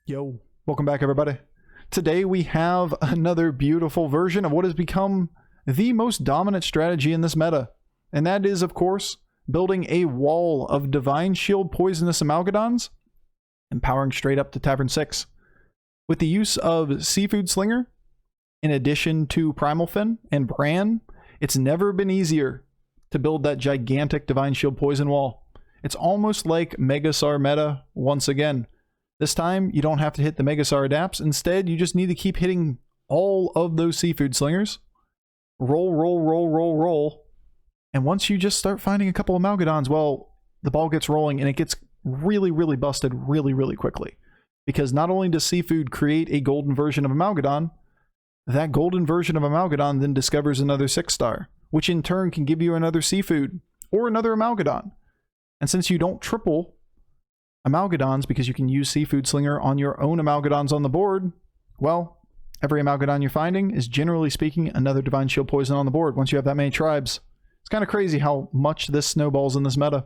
Yo, welcome back everybody. Today we have another beautiful version of what has become the most dominant strategy in this meta. And that is, of course, building a wall of Divine Shield poisonous Amalgadons and powering straight up to Tavern 6. With the use of Seafood Slinger, in addition to primalfin and Bran, it's never been easier to build that gigantic Divine Shield poison wall. It's almost like Megasar meta once again. This time, you don't have to hit the Megasar adapts. Instead, you just need to keep hitting all of those Seafood Slingers. Roll, roll, roll, roll, roll. And once you just start finding a couple of Amalgadons, well, the ball gets rolling and it gets really, really busted really, really quickly. Because not only does Seafood create a golden version of Amalgadon, that golden version of Amalgadon then discovers another 6-star, which in turn can give you another Seafood or another Amalgadon. And since you don't triple Amalgadons because you can use Seafood Slinger on your own Amalgadons on the board, well, every Amalgadon you're finding is generally speaking another Divine Shield poison on the board once you have that many tribes. It's kind of crazy how much this snowballs in this meta.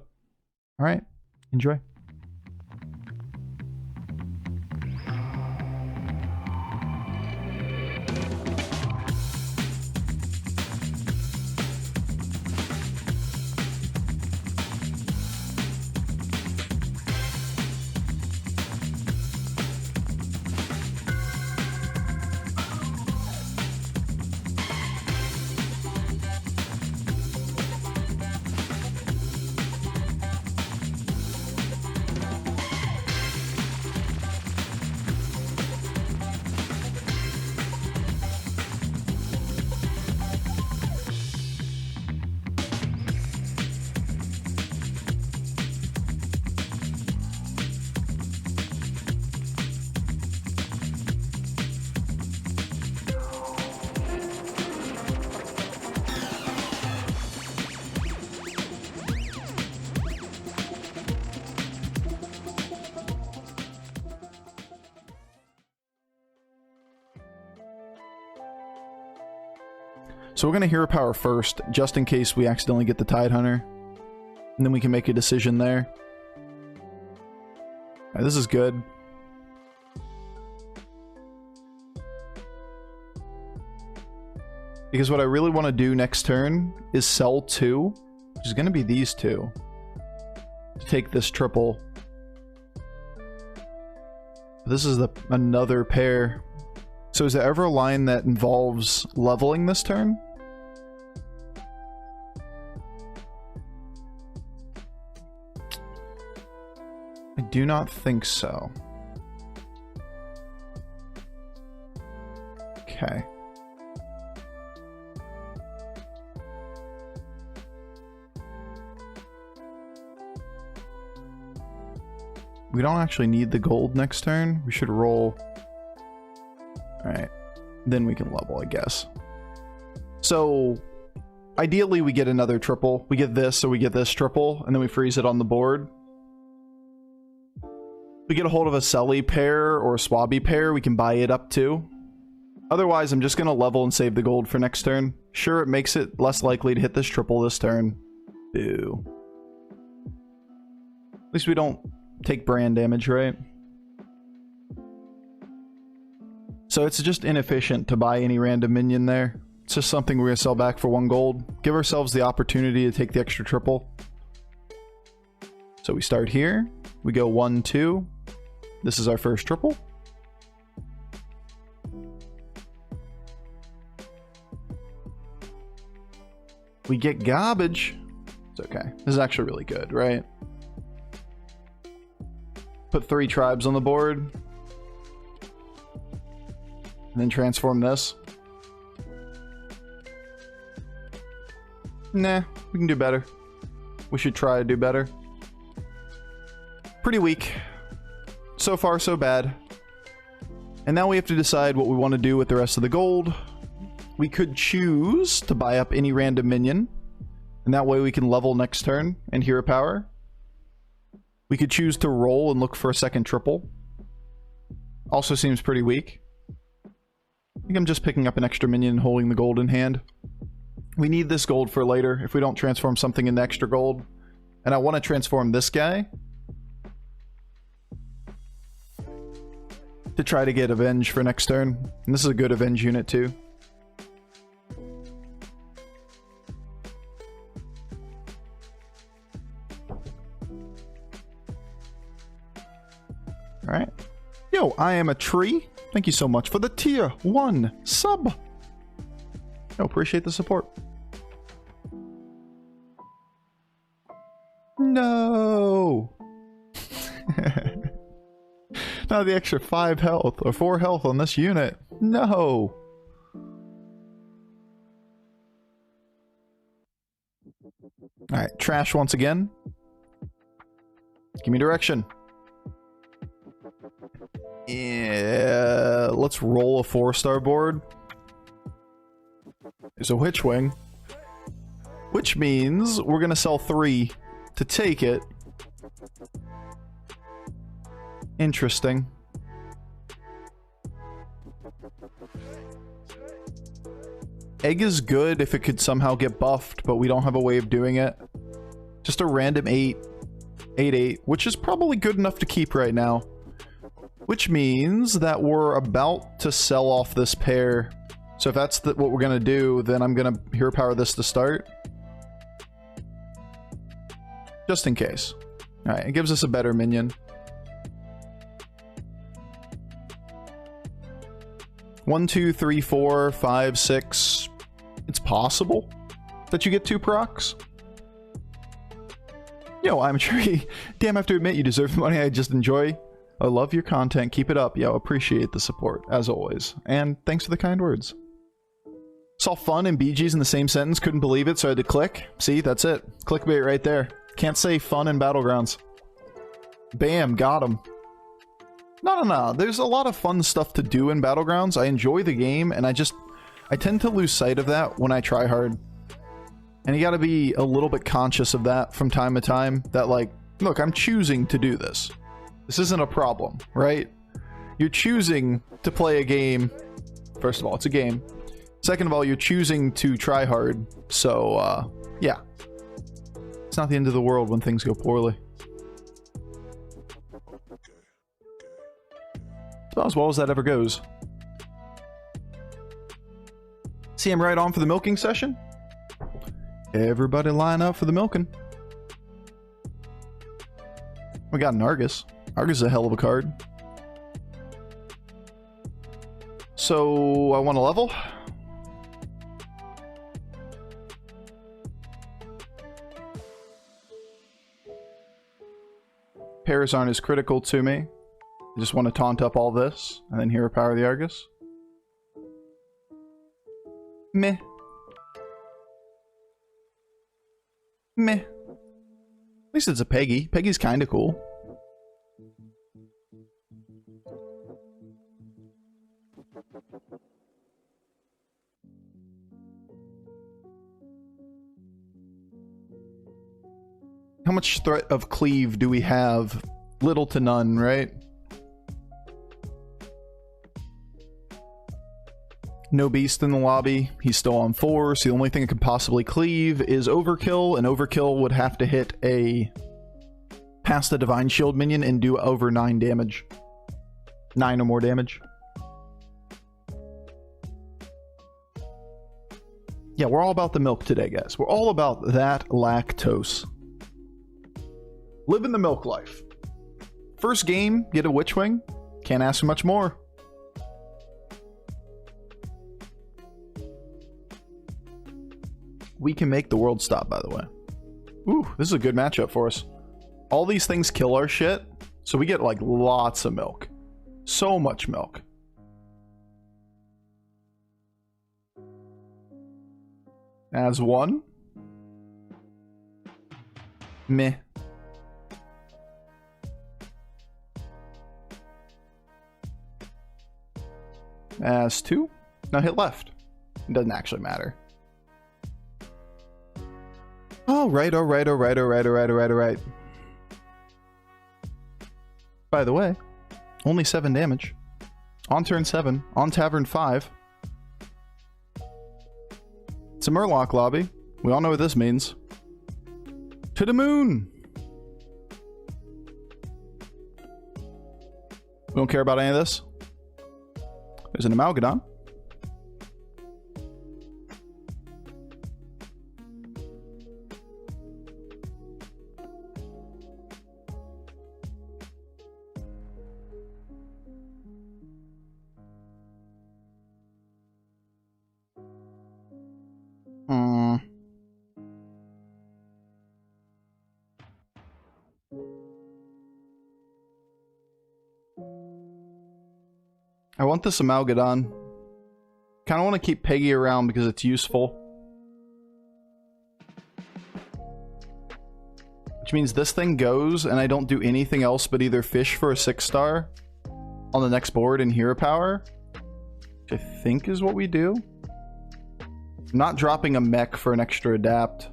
Alright, enjoy. So we're going to hero power first, just in case we accidentally get the Tide Hunter. And then we can make a decision there. Alright, this is good. Because what I really want to do next turn is sell 2, which is going to be these 2, to take this triple. This is another pair. So is there ever a line that involves leveling this turn? I do not think so. Okay. We don't actually need the gold next turn. We should roll. Alright. Then we can level, I guess. So, ideally we get another triple. We get this, so we get this triple, and then we freeze it on the board. We get a hold of a Selly pair or a Swabby pair, we can buy it up too. Otherwise, I'm just going to level and save the gold for next turn. Sure, it makes it less likely to hit this triple this turn. Boo. At least we don't take brand damage, right? So it's just inefficient to buy any random minion there. It's just something we're going to sell back for 1 gold. Give ourselves the opportunity to take the extra triple. So we start here. We go 1, 2. This is our first triple. We get garbage. It's okay. This is actually really good, right? Put 3 tribes on the board. And then transform this. Nah, we can do better. We should try to do better. Pretty weak. So far, so bad. And now we have to decide what we want to do with the rest of the gold. We could choose to buy up any random minion. And that way we can level next turn and hero power. We could choose to roll and look for a second triple. Also seems pretty weak. I think I'm just picking up an extra minion and holding the gold in hand. We need this gold for later if we don't transform something into extra gold. And I want to transform this guy to try to get Avenge for next turn. And this is a good Avenge unit too. Alright. Yo, I am a tree. Thank you so much for the tier 1 sub. Yo, appreciate the support. No. Now the extra 5 health or 4 health on this unit. No. Alright, trash once again. Give me direction. Yeah, let's roll a 4-star board. There's a Witchwing, which means we're gonna sell 3 to take it. Interesting. Egg is good if it could somehow get buffed, but we don't have a way of doing it. Just a random 8, 8, which is probably good enough to keep right now. Which means that we're about to sell off this pair. So if that's what we're going to do, then I'm going to hero power this to start. Just in case. Alright, it gives us a better minion. 1, 2, 3, 4, 5, 6. It's possible that you get 2 procs. Yo, I'm a tree. Damn, I have to admit, you deserve the money. I just enjoy. I love your content. Keep it up. Yo, appreciate the support, as always. And thanks for the kind words. Saw fun and BGs in the same sentence. Couldn't believe it, so I had to click. See, that's it. Clickbait right there. Can't say fun and Battlegrounds. Bam, got him. No. There's a lot of fun stuff to do in Battlegrounds. I enjoy the game, and I tend to lose sight of that when I try hard. And you gotta be a little bit conscious of that from time to time. That, like, look, I'm choosing to do this. This isn't a problem, right? You're choosing to play a game. First of all, it's a game. Second of all, you're choosing to try hard. So, yeah. It's not the end of the world when things go poorly. It's about as well as that ever goes. See, I'm right on for the milking session. Everybody line up for the milking. We got an Argus. Argus is a hell of a card. So, I want to level. Pairs aren't as critical to me. I just want to taunt up all this, and then hero power the Argus. Meh. Meh. At least it's a Peggy. Peggy's kinda cool. How much threat of cleave do we have? Little to none, right? No beast in the lobby. He's still on 4, so the only thing it could possibly cleave is Overkill, and Overkill would have to hit a past the Divine Shield minion and do over 9 damage. 9 or more damage. Yeah, we're all about the milk today, guys. We're all about that lactose. Living the milk life. First game, get a Witchwing. Can't ask for much more. We can make the world stop, by the way. Ooh, this is a good matchup for us. All these things kill our shit, so we get, like, lots of milk. So much milk. As 1. Meh. As 2. Now hit left. It doesn't actually matter. Alright. By the way, only 7 damage. On turn 7, on tavern 5. It's a Murloc lobby. We all know what this means. To the moon! We don't care about any of this. There's an Amalgadon. I want this Amalgadon. Kind of want to keep Peggy around because it's useful. Which means this thing goes and I don't do anything else but either fish for a 6-star on the next board and hero power. Which I think is what we do. I'm not dropping a mech for an extra adapt.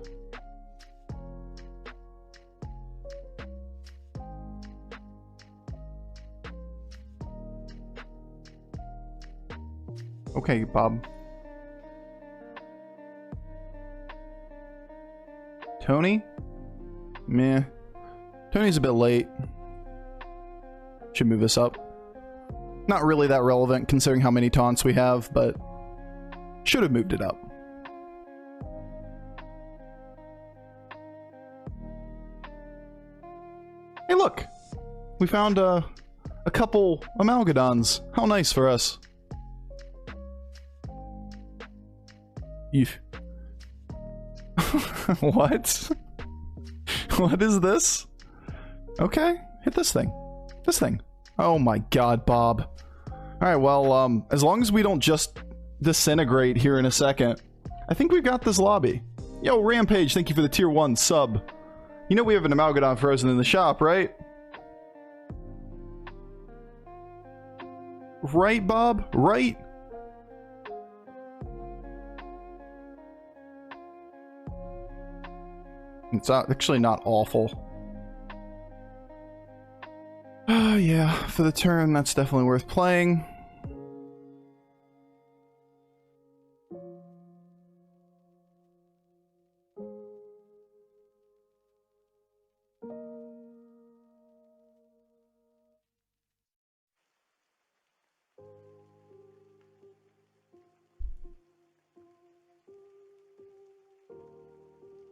Okay, Bob. Tony? Meh. Tony's a bit late. Should move this up. Not really that relevant considering how many taunts we have, but should have moved it up. Hey, look! We found a couple Amalgadons. How nice for us. What? What is this? Okay, hit this thing. This thing. Oh my god, Bob. Alright, well, as long as we don't just disintegrate here in a second, I think we've got this lobby. Yo, Rampage, thank you for the tier 1 sub. You know we have an Amalgadon frozen in the shop, right? Right, Bob? Right? It's actually not awful. Oh, yeah. For the turn, that's definitely worth playing.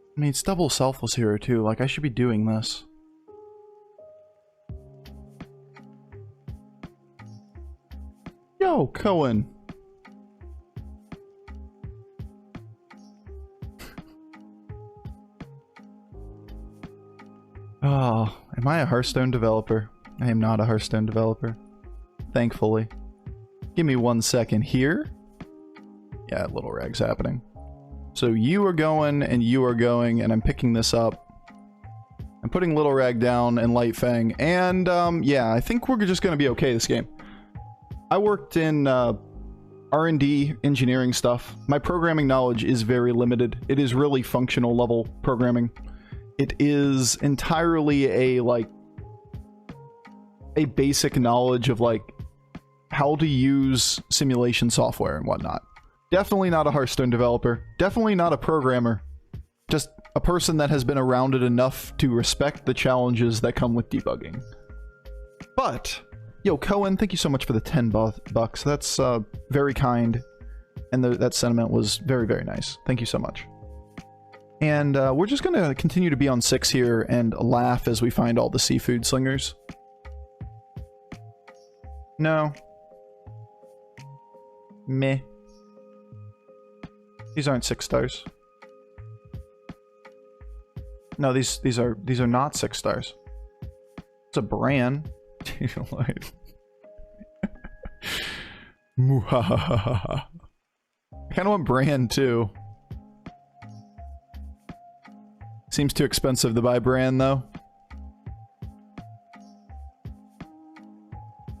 I mean, it's double selfless hero too, like I should be doing this. Yo, Cohen. Oh, am I a Hearthstone developer? I am not a Hearthstone developer. Thankfully. Give me 1 second here. Yeah, little rag's happening. So you are going, and you are going, and I'm picking this up. I'm putting Little Rag down and Light Fang, and yeah, I think we're just going to be okay this game. I worked in R&D engineering stuff. My programming knowledge is very limited. It is really functional level programming. It is entirely a basic knowledge of like how to use simulation software and whatnot. Definitely not a Hearthstone developer. Definitely not a programmer. Just a person that has been around it enough to respect the challenges that come with debugging. But, yo, Cohen, thank you so much for the 10 bucks. That's very kind. And that sentiment was very, very nice. Thank you so much. And we're just going to continue to be on 6 here and laugh as we find all the seafood slingers. No. Meh. These aren't 6 stars. No, these are not 6 stars. It's a brand. Muhahaha. I kind of want brand too. Seems too expensive to buy brand though.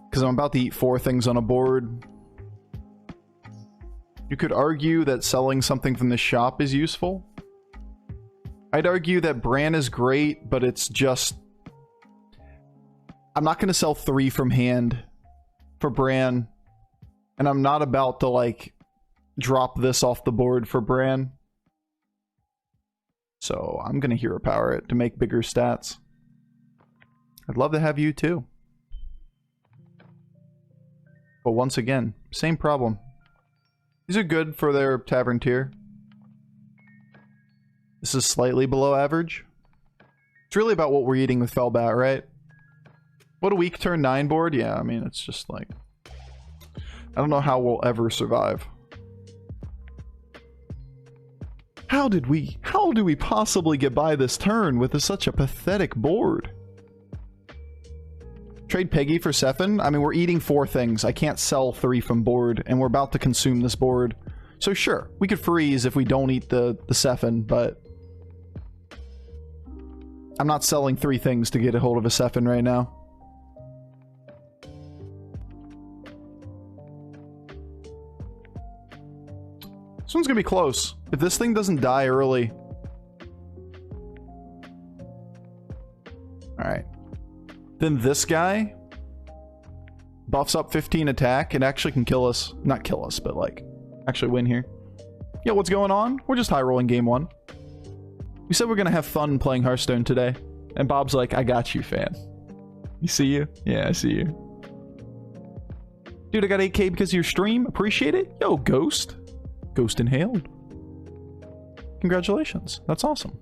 Because I'm about to eat 4 things on a board. You could argue that selling something from the shop is useful. I'd argue that Bran is great, but it's just... I'm not going to sell 3 from hand for Bran. And I'm not about to, like, drop this off the board for Bran. So I'm going to hero power it to make bigger stats. I'd love to have you too. But once again, same problem. These are good for their tavern tier. This is slightly below average. It's really about what we're eating with Firebat, right? What a weak turn 9 board? Yeah, I mean, it's just like... I don't know how we'll ever survive. How do we possibly get by this turn with such a pathetic board? Trade Peggy for Sephin? I mean, we're eating 4 things. I can't sell 3 from board, and we're about to consume this board. So sure, we could freeze if we don't eat the Sephin, but... I'm not selling 3 things to get a hold of a Sephin right now. This one's gonna be close. If this thing doesn't die early... Alright. Then this guy buffs up 15 attack and actually can kill us. Not kill us, but like, actually win here. Yeah, what's going on? We're just high rolling game 1. We said we're gonna have fun playing Hearthstone today. And Bob's like, I got you, fan. You see you? Yeah, I see you. Dude, I got 8K because of your stream. Appreciate it. Yo, Ghost. Ghost inhaled. Congratulations. That's awesome.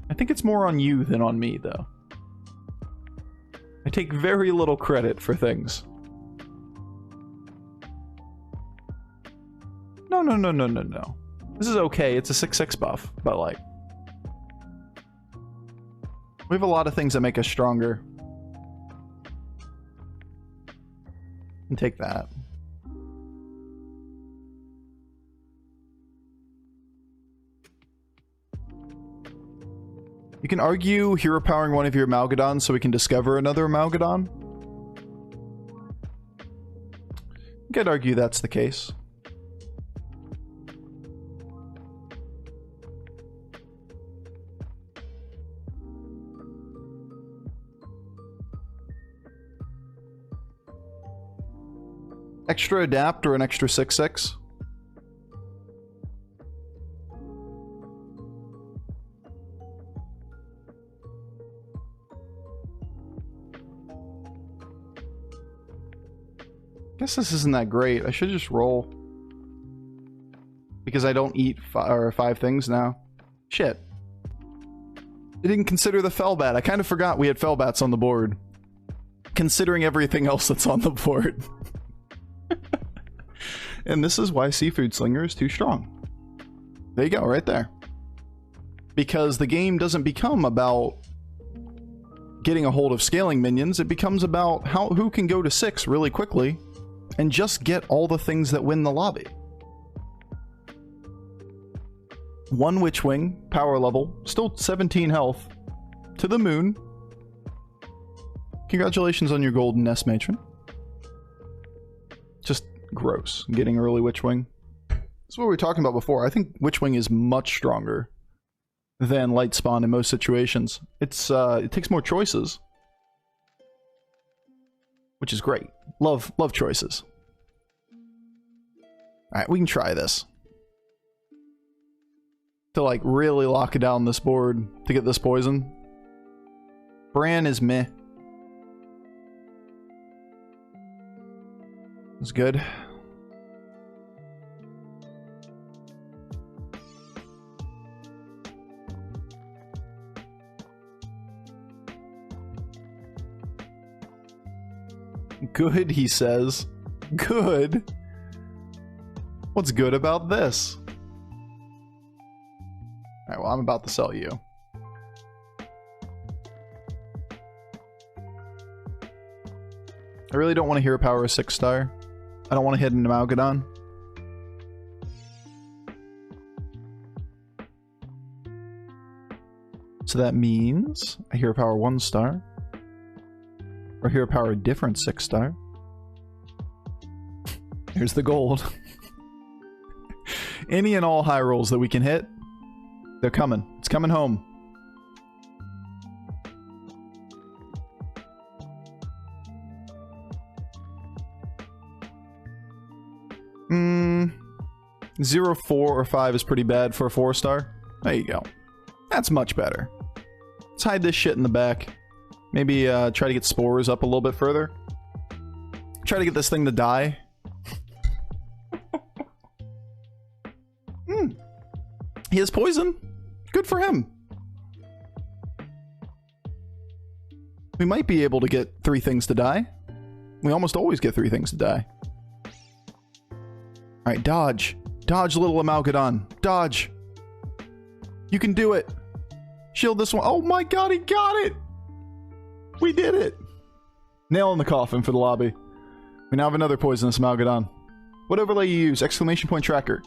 I think it's more on you than on me, though. I take very little credit for things. No. This is okay. It's a 6/6 buff, but like... We have a lot of things that make us stronger. And take that. You can argue hero powering one of your Amalgadons so we can discover another Amalgadon. You could argue that's the case. Extra adapt or an extra 6/6? Guess this isn't that great. I should just roll. Because I don't eat 5 things now. Shit. I didn't consider the Firebat. I kind of forgot we had Firebats on the board. Considering everything else that's on the board. And this is why Seafood Slinger is too strong. There you go, right there. Because the game doesn't become about getting a hold of scaling minions. It becomes about who can go to 6 really quickly and just get all the things that win the lobby. 1 Witchwing, power level, still 17 health, to the moon. Congratulations on your golden nest matron. Just gross, getting early Witchwing. That's what we were talking about before. I think Witchwing is much stronger than Light Spawn in most situations. It takes more choices, which is great. Love choices. Alright, we can try this. To like really lock it down this board to get this poison. Bran is meh. It's good. Good, he says. Good? What's good about this? Alright, well, I'm about to sell you. I really don't want to hear a power of 6-star. I don't want to hit an Amalgadon. So that means I hear a power 1-star. Or hear a power different 6-star. Here's the gold. Any and all high rolls that we can hit, they're coming. It's coming home. Hmm. 0, 4, or 5 is pretty bad for a 4-star. There you go. That's much better. Let's hide this shit in the back. Maybe try to get spores up a little bit further. Try to get this thing to die. He has poison. Good for him. We might be able to get 3 things to die. We almost always get 3 things to die. Alright, dodge. Dodge, little Amalgadon. Dodge. You can do it. Shield this one. Oh my god, he got it! We did it! Nail in the coffin for the lobby. We now have another poisonous Amalgadon. What overlay you use? Exclamation point tracker.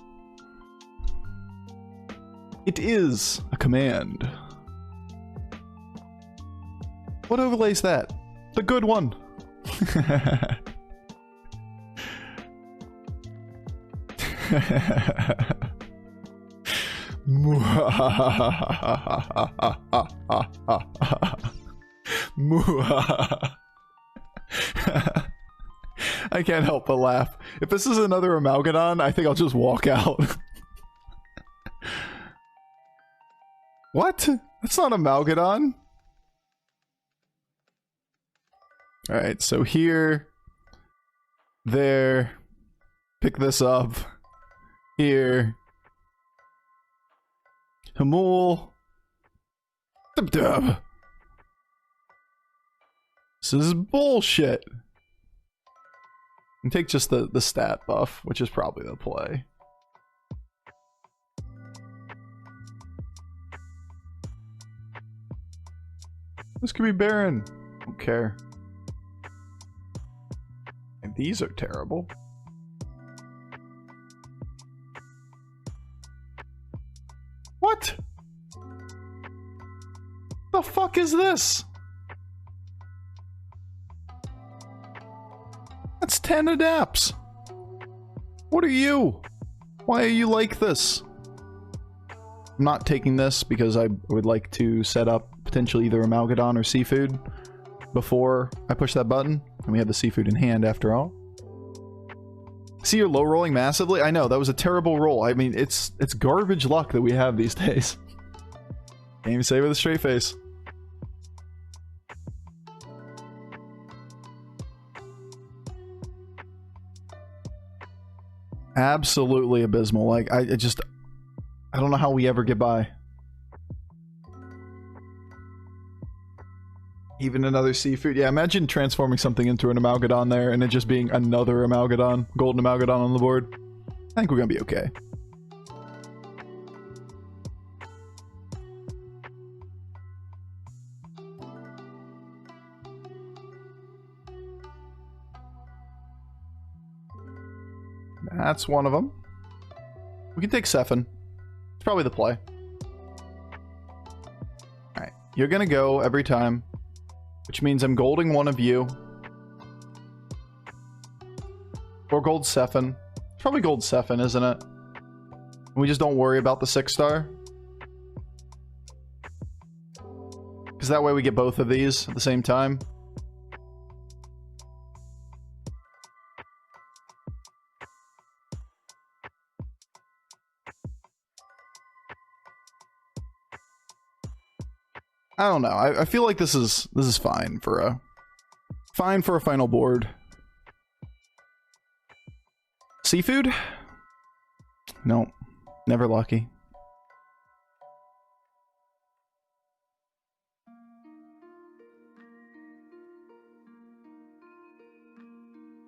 It is a command. What overlay is that? The good one. I can't help but laugh. If this is another Amalgadon, I think I'll just walk out. What? That's not Amalgadon. Alright, so here, there, pick this up, here, Hamul, dub. This is bullshit. And take just the stat buff, which is probably the play. This could be Baron. Don't care. And these are terrible. What? The fuck is this? That's 10 adapts. What are you? Why are you like this? I'm not taking this because I would like to set up potentially either Amalgadon or seafood before I push that button. And we have the seafood in hand after all. See, you're low rolling massively? I know, that was a terrible roll. I mean, it's garbage luck that we have these days. Can't even say with a straight face. Absolutely abysmal. Like, I don't know how we ever get by. Even another seafood. Yeah, imagine transforming something into an Amalgadon there and it just being another Amalgadon, golden Amalgadon on the board. I think we're gonna be okay. That's one of them. We can take Sephin. It's probably the play. Alright, you're gonna go every time. Which means I'm golding one of you. Or gold Sephin. It's probably gold Sephin, isn't it? We just don't worry about the 6-star. Because that way we get both of these at the same time. I don't know. I feel like this is fine for a final board. Seafood? No, never lucky.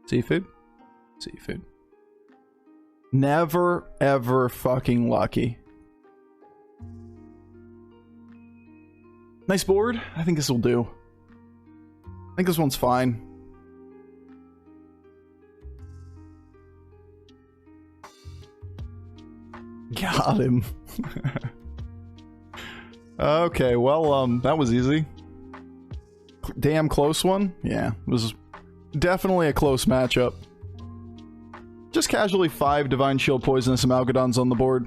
Seafood? Seafood. Never ever fucking lucky. Nice board. I think this will do. I think this one's fine. Got him. Okay, well, that was easy. Damn close one. Yeah, it was definitely a close matchup. Just casually 5 Divine Shield Poisonous Amalgadons on the board.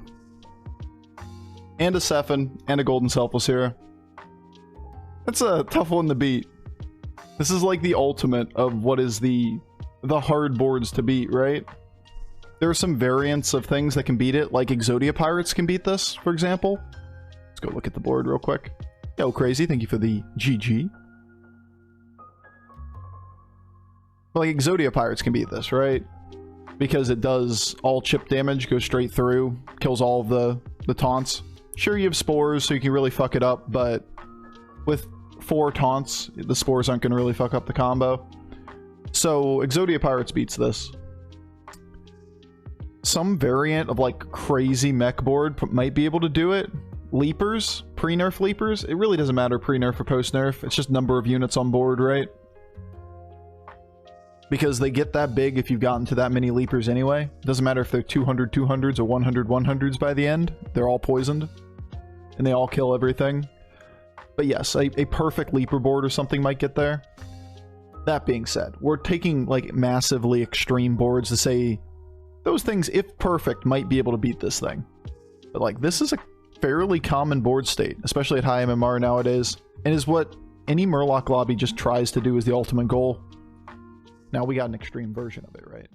And a Sephin, and a Golden Selfless Hero. That's a tough one to beat. This is like the ultimate of what is the hard boards to beat, right? There are some variants of things that can beat it, like Exodia Pirates can beat this, for example. Let's go look at the board real quick. Yo, Crazy, thank you for the GG. But like Exodia Pirates can beat this, right? Because it does all chip damage, goes straight through, kills all of the taunts. Sure, you have spores, so you can really fuck it up, but with 4 taunts, the spores aren't going to really fuck up the combo. So Exodia Pirates beats this. Some variant of like crazy mech board might be able to do it. Leapers, pre-nerf leapers, it really doesn't matter pre-nerf or post-nerf, it's just number of units on board, right? Because they get that big if you've gotten to that many leapers anyway. Doesn't matter if they're 200 200s or 100 100s by the end, they're all poisoned. And they all kill everything. But yes, a perfect leaper board or something might get there. That being said, we're taking like massively extreme boards to say those things, if perfect, might be able to beat this thing. But like, this is a fairly common board state, especially at high MMR nowadays, and is what any Murloc lobby just tries to do as the ultimate goal. Now we got an extreme version of it, right?